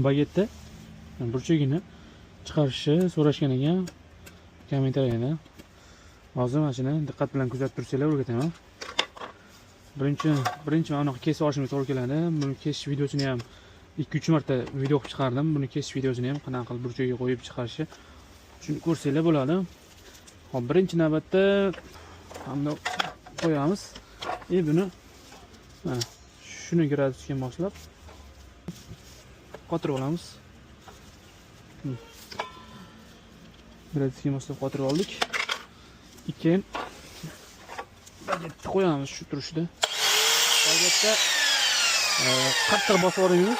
bagetda burchagini chiqarishni so'rashgan ekan kommentariyada. Hozir mana shuni diqqat bilan kuzatib tursanglar o'rgataman. Birinchi mana bunaqa kesib olishimga to'g'ri keladi. Buni kesish videosini ham 2-3 marta video qilib chiqardim. Buni kesish videosini ham qanaqa qilib burchagiga qo'yib chiqarishni shuni ko'rsanglar bo'ladi. Hop, birinchi navbatda hamda qo'yamiz. Buni mana shuni gradusga moslab qotirib olamiz. Gradusga moslab qotirib oldik. Keyin bagetni qo'yamiz shu turishda. Bagetda qattiq bosib olamiz.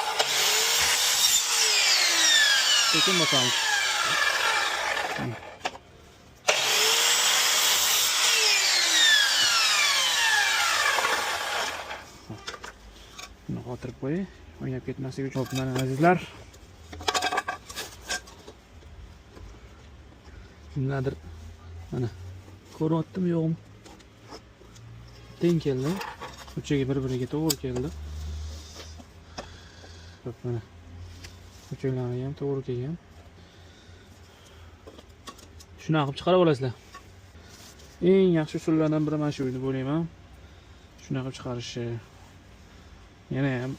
Sekin bosamiz. Buni qotirib qo'ying, o'ynab ketmasligi uchun. Xo'p, mana azizlar. Nimadir mana ko'ryaptimi yo'qmi? Teng keldi. Uchiga bir-biriga to'g'ri keldi. Xo'p, mana uchaklari ham to'g'ri kelgan. Shuni qilib chiqarib olasizlar. Eng yaxshi usullardan biri mana shu deb o'ylayman. Shuni qilib chiqarish. Yana ham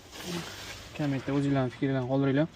kommentda o'zingizlarning fikrlaringizni qoldiringlar.